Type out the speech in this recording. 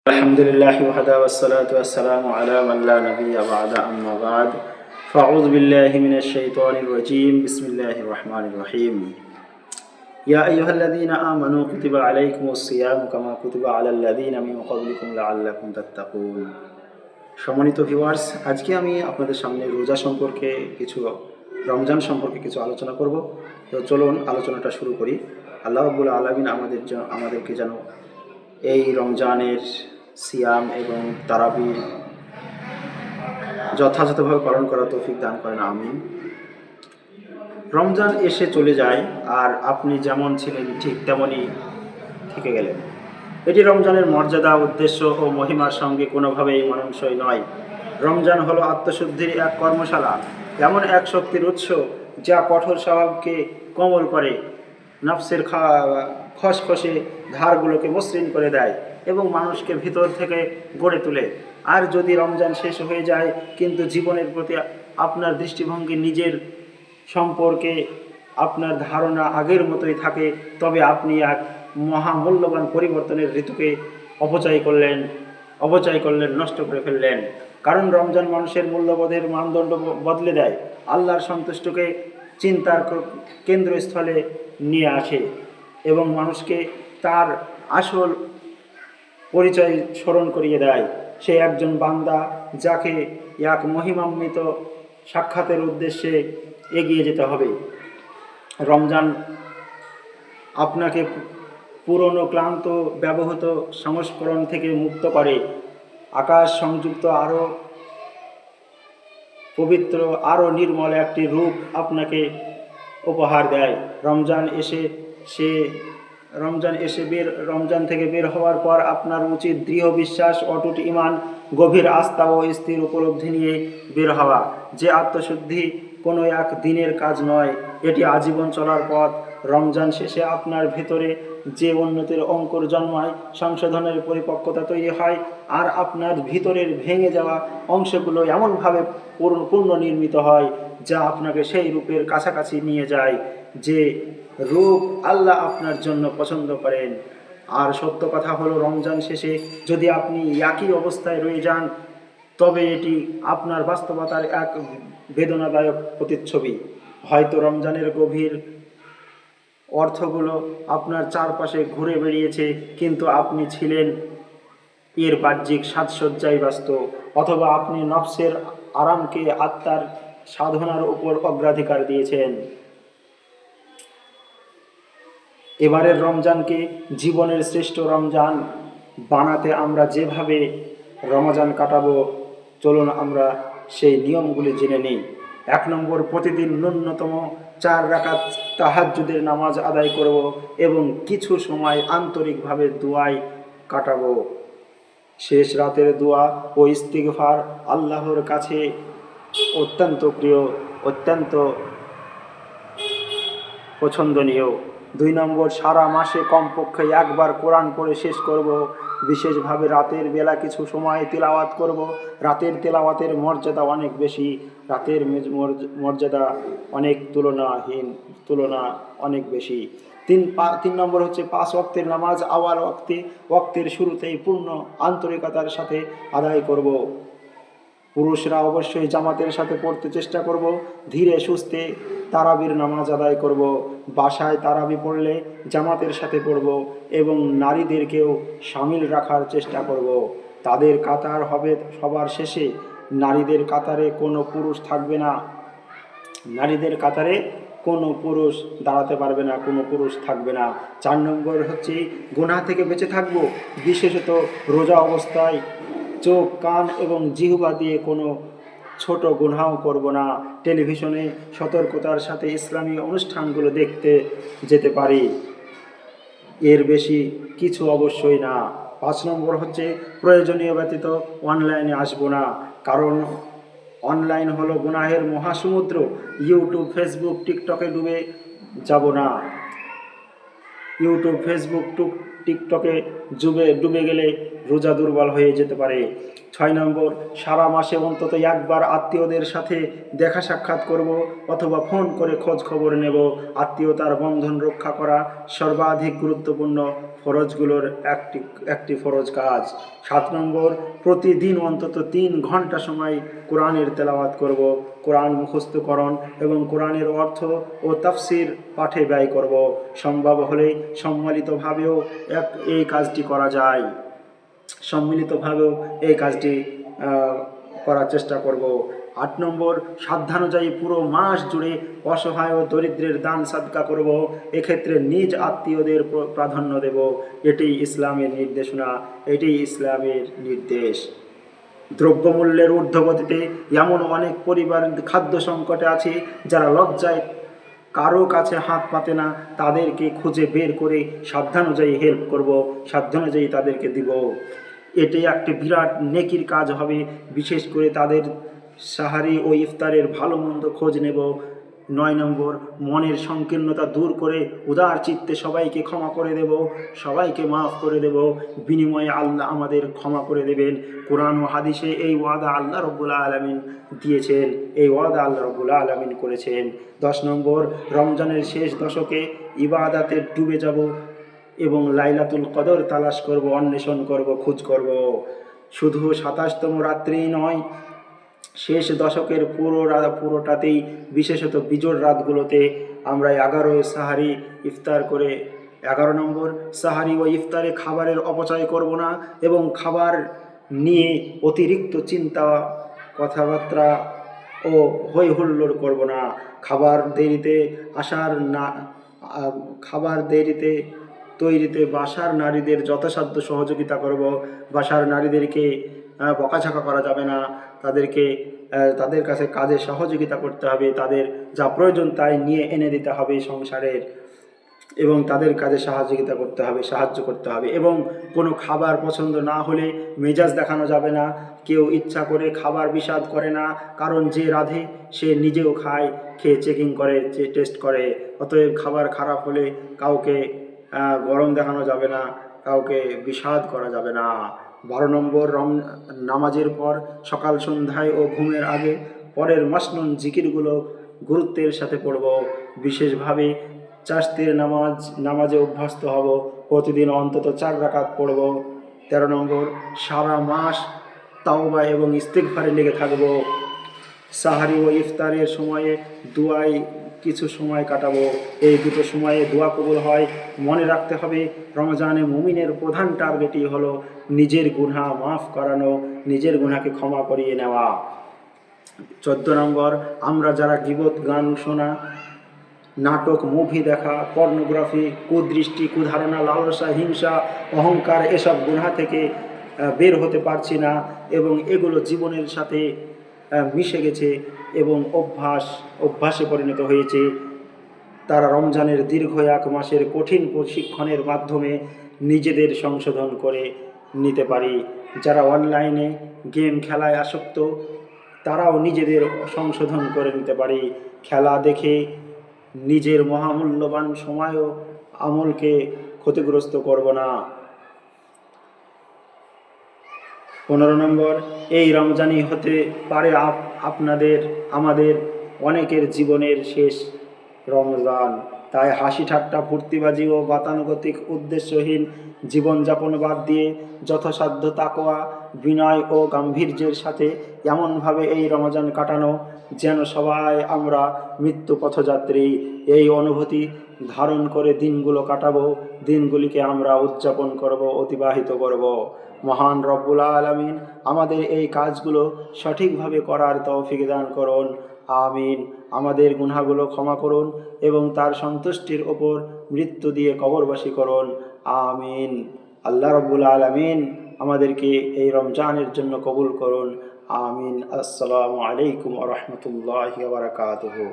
আলহামদুলিল্লাহ ওয়াহদা ওয়াসসালাতু ওয়াসসালামু আলা মান লা নাবিয়্যা বা'দা আম্মা বা'দ ফাআউযু বিল্লাহি মিনাশ শাইতানির রাজীম বিসমিল্লাহির রহমানির রহিম ইয়া আইয়ুহাল্লাযীনা আমানু কুতিবা আলাইকুমুস সিয়ামু কামা কুতিবা আলাল লাযীনা মিন ক্বাবলিকুম লাআল্লাকুম তাত্তাকুন। সম্মানিত ভিউয়ার্স, আজকে আমি আপনাদের সামনে রোজা সম্পর্কে রমজান সম্পর্কে কিছু আলোচনা করব। তো চলুন আলোচনাটা শুরু করি। আল্লাহ রাব্বুল আলামিন আমাদেরকে যেন এই রমজানের সিয়াম এবং তারাবি যথাযথভাবে পালন করার তৌফিক দান করেন, আমিন। রমজান এসে চলে যায় আর আপনি যেমন ছিলেন ঠিক তেমনই থেকে গেলেন। এটি রমজানের মর্যাদা, উদ্দেশ্য ও মহিমার সঙ্গে কোনোভাবেই মানানসই নয়। রমজান হলো আত্মশুদ্ধির এক কর্মশালা, এমন এক শক্তির উৎস যা কঠোর স্বভাবকে কোমল করে, নফসের খসখসে ধারগুলোকে মসৃণ করে দেয় এবং মানুষকে ভিতর থেকে গড়ে তোলে। আর যদি রমজান শেষ হয়ে যায় কিন্তু জীবনের প্রতি আপনার দৃষ্টিভঙ্গি, নিজের সম্পর্কে আপনার ধারণা আগের মতোই থাকে, তবে আপনি এক মহামূল্যবান পরিবর্তনের ঋতুকে অপচয় করলেন, নষ্ট করে ফেললেন। কারণ রমজান মানুষের মূল্যবোধের মানদণ্ড বদলে দেয়, আল্লাহর সন্তুষ্টকে চিন্তার কেন্দ্রস্থলে নিয়ে আসে এবং মানুষকে তার আসল পরিচয় স্মরণ করিয়ে দেয়। সে একজন বান্দা যাকে এক মহিমান্বিত সাক্ষাতের উদ্দেশ্যে এগিয়ে যেতে হবে। রমজান আপনাকে পুরনো, ক্লান্ত, ব্যবহৃত সংস্করণ থেকে মুক্ত করে, আকাশ সংযুক্ত আরও পবিত্র, আরও নির্মল একটি রূপ আপনাকে উপহার দেয়। রমজান থেকে বের হওয়ার পর আপনার উচিত দৃঢ় বিশ্বাস, অটুট ঈমান, গভীর আস্থা ও স্থির উপলব্ধি নিয়ে বের হওয়া যে আত্মশুদ্ধি কোনো এক দিনের কাজ নয়, এটি আজীবন চলার পথ। রমজান শেষে আপনার ভেতরে যে উন্নতির অঙ্কুর জন্মায়, সংশোধনের পরিপক্কতা তৈরি হয়, আর আপনার ভিতরের ভেঙে যাওয়া অংশগুলো এমনভাবে পুনর্নির্মিত হয় যা আপনাকে সেই রূপের কাছাকাছি নিয়ে যায় যে রূপ আল্লাহ আপনার জন্য পছন্দ করেন। আর সত্য কথা হলো, রমজান শেষে যদি আপনি একই অবস্থায় রয়ে যান, তবে এটি আপনার বাস্তবতার এক বেদনাদায়ক প্রতিচ্ছবি। হয়তো রমজানের গভীর অর্থগুলো আপনার চারপাশে ঘুরে বেড়িয়েছে, কিন্তু আপনি ছিলেন এর বাহ্যিক সাজসজ্জায় ব্যস্ত, অথবা আপনি নফসের আরামকে আত্মার সাধনার উপর অগ্রাধিকার দিয়েছেন। এবারের রমজানকে জীবনের শ্রেষ্ঠ রমজান বানাতে আমরা যেভাবে রমজান কাটাবো, চলুন আমরা সেই নিয়মগুলি জেনে নিই। 1 নম্বর, প্রতিদিন ন্যূনতম 4 রাকাত তাহাজ্জুদের নামাজ আদায় করব এবং কিছু সময় আন্তরিকভাবে দোয়ায় কাটাবো। শেষ রাতের দোয়া ও ইস্তিগফার আল্লাহর কাছে অত্যন্ত প্রিয়, অত্যন্ত পছন্দনীয়। 2 নম্বর, সারা মাসে কমপক্ষে একবার কোরআন পড়ে শেষ করব। বিশেষভাবে রাতের বেলা কিছু সময় তেলাওয়াত করব। রাতের তেলাওয়াতের মর্যাদা অনেক বেশি, রাতের মর্যাদা তুলনা অনেক বেশি। 3 নম্বর হচ্ছে 5 ওয়াক্তের নামাজ আওয়াল ওয়াক্তের শুরুতেই পূর্ণ আন্তরিকতার সাথে আদায় করব। পুরুষরা অবশ্যই জামাতের সাথে পড়তে চেষ্টা করব। ধীরে সুস্থে তারাবির নামাজ আদায় করব। বাসায় তারাবি পড়লে জামাতের সাথে পড়ব এবং নারীদেরকেও শামিল রাখার চেষ্টা করব। তাদের কাতার হবে সবার শেষে, নারীদের কাতারে কোনো পুরুষ থাকবে না, নারীদের কাতারে কোনো পুরুষ দাঁড়াতে পারবে না, কোনো পুরুষ থাকবে না। 4 নম্বর হচ্ছে গুনাহ থেকে বেঁচে থাকব, বিশেষত রোজা অবস্থায় চোখ, কান এবং জিহ্বা দিয়ে কোনো ছোট গুনাহ করব না। টেলিভিশনে সতর্কতার সাথে ইসলামী অনুষ্ঠানগুলো দেখতে যেতে পারি, এর বেশি কিছু অবশ্যই না। 5 নম্বর হচ্ছে প্রয়োজনীয় ব্যতীত অনলাইনে আসব না, কারণ অনলাইন হলো গুনাহের মহাসমুদ্র। ইউটিউব, ফেসবুক, টিকটকে ডুবে যাব না। ইউটিউব, ফেসবুক, টিকটকে ডুবে গেলে রোজা দুর্বল হয়ে যেতে পারে। 6 নম্বর, সারা মাসে অন্তত একবার আত্মীয়দের সাথে দেখা সাক্ষাৎ করব অথবা ফোন করে খোঁজ খবর নেব। আত্মীয়তার বন্ধন রক্ষা করা সর্বাধিক গুরুত্বপূর্ণ ফরজগুলোর একটি ফরজ কাজ। 7 নম্বর, প্রতিদিন অন্তত 3 ঘন্টা সময় কোরআনের তেলাওয়াত করব। কোরআন মুখস্থকরণ এবং কোরআনের অর্থ ও তাফসির পাঠে ব্যয় করব। সম্ভব হলে সম্মিলিতভাবেও এই কাজটি করা যায়। সম্মিলিতভাবেও এই কাজটি করার চেষ্টা করব। 8 নম্বর, সাধ্যানুযায়ী পুরো মাস জুড়ে অসহায় ও দরিদ্রের দান সাদকা করব। এক্ষেত্রে নিজ আত্মীয়দের প্রাধান্য দেব। এটি ইসলামের নির্দেশনা, এটি ইসলামের নির্দেশ। দ্রব্যমূল্যের ঊর্ধ্বগতিতে এমন অনেক পরিবার খাদ্য সংকটে আছে যারা লজ্জায় কারো কাছে হাত পাতে না। তাদেরকে খুঁজে বের করে সাধ্যানুযায়ী হেল্প করব, সাধ্যানুযায়ী তাদেরকে দিব। এটি একটি বিরাট নেকির কাজ হবে। বিশেষ করে তাদের সাহারি ও ইফতারের ভালো মন্দ খোঁজ নেব। 9 নম্বর, মনের সংকীর্ণতা দূর করে উদার চিত্তে সবাইকে ক্ষমা করে দেব, সবাইকে মাফ করে দেব। বিনিময়ে আল্লাহ আমাদের ক্ষমা করে দেবেন। কোরআন ও হাদিসে এই ওয়াদা আল্লাহ রাব্বুল আলামিন দিয়েছেন, এই ওয়াদা আল্লাহ রাব্বুল আলামিন করেছেন। 10 নম্বর, রমজানের শেষ দশকে ইবাদাতে ডুবে যাব এবং লাইলাতুল কদর তালাশ করব, অন্বেষণ করব, খোঁজ করব। শুধু 27তম রাত্রেই নয়, শেষ দশকের পুরোটাতেই, বিশেষত বিজোড় রাতগুলোতে আমরা 11 সাহারি ইফতার করে 11 নম্বর, সাহারি ও ইফতারে খাবারের অপচয় করব না এবং খাবার নিয়ে অতিরিক্ত চিন্তা, কথাবার্তা ও হই হুল্লোড় করব না। খাবার দেরিতে তৈরিতে বাসার নারীদের যথাসাধ্য সহযোগিতা করব। বাসার নারীদেরকে বকাঝকা করা যাবে না, তাদের কাছে কাজে সহযোগিতা করতে হবে, তাদের যা প্রয়োজন তাই নিয়ে এনে দিতে হবে সংসারের, এবং তাদের কাজে সাহায্য করতে হবে। এবং কোনো খাবার পছন্দ না হলে মেজাজ দেখানো যাবে না। কেউ ইচ্ছা করে খাবার বিস্বাদ করে না, কারণ যে রাঁধে সে নিজেও খায়, খেয়ে চেকিং করে, টেস্ট করে। অতএব খাবার খারাপ হলে কাউকে গরম দেখানো যাবে না, কাউকে বিস্বাদ করা যাবে না। 12 নম্বর, নামাজের পর, সকাল সন্ধ্যায় ও ঘুমের আগে পরের মাসনুন জিকিরগুলো গুরুত্বের সাথে পড়ব। বিশেষভাবে চাশতের নামাজে অভ্যস্ত হব। প্রতিদিন অন্তত 4 রাকাত পড়ব। 13 নম্বর, সারা মাস তাওবা এবং ইস্তিগফারে লেগে থাকব। সাহারি ও ইফতারের সময়ে দুয়ায় কিছু সময় কাটাবো। এই দুটো সময়ে দোয়া কবুল হয়। মনে রাখতে হবে, রমজানে মুমিনের প্রধান টার্গেটই হলো নিজের গুনাহ মাফ করানো, নিজের গুনাহকে ক্ষমা করিয়ে নেওয়া। 14 নম্বর, আমরা যারা গীবত, গান শোনা, নাটক, মুভি দেখা, পর্নোগ্রাফি, কুদৃষ্টি, কুধারণা, লালসা, হিংসা, অহংকার, এসব গুনাহ থেকে বের হতে পারছি না এবং এগুলো জীবনের সাথে মিশে গেছে এবং অভ্যাসে পরিণত হয়েছে, তারা রমজানের দীর্ঘ 1 মাসের কঠিন প্রশিক্ষণের মাধ্যমে নিজেদের সংশোধন করে নিতে পারি। যারা অনলাইনে গেম খেলায় আসক্ত, তারাও নিজেদের সংশোধন করে নিতে পারি। খেলা দেখে নিজের মহামূল্যবান সময় ও আমলকে ক্ষতিগ্রস্ত করব না। 15 নম্বর, এই রমজানই হতে পারে আমাদের অনেকের জীবনের শেষ রমজান। তাই হাসি ঠাট্টা, ফুর্তিবাজি ও গতানুগতিক উদ্দেশ্যহীন জীবনযাপন বাদ দিয়ে যথাসাধ্য তাকওয়া, বিনয় ও গাম্ভীর্যের সাথে এমনভাবে এই রমজান কাটানো যেন সবাই আমরা মৃত্যু পথযাত্রী। এই অনুভূতি ধারণ করে দিনগুলো কাটাবো, দিনগুলিকে আমরা উদযাপন করব, অতিবাহিত করব। মহান রব্বুল আলামিন আমাদের এই কাজগুলো সঠিকভাবে করার তৌফিক দান করুন। আমিন। আমাদের গুনাহগুলো ক্ষমা করুন এবং তার সন্তুষ্টির ওপর মৃত্যু দিয়ে কবরবাসী করুন। আমিন। আল্লাহ রব্বুল আলামিন আমাদেরকে এই রমজানের জন্য কবুল করুন। আমিন। আসসালামু আলাইকুম ওয়া রাহমাতুল্লাহি ওয়া বারাকাতুহু।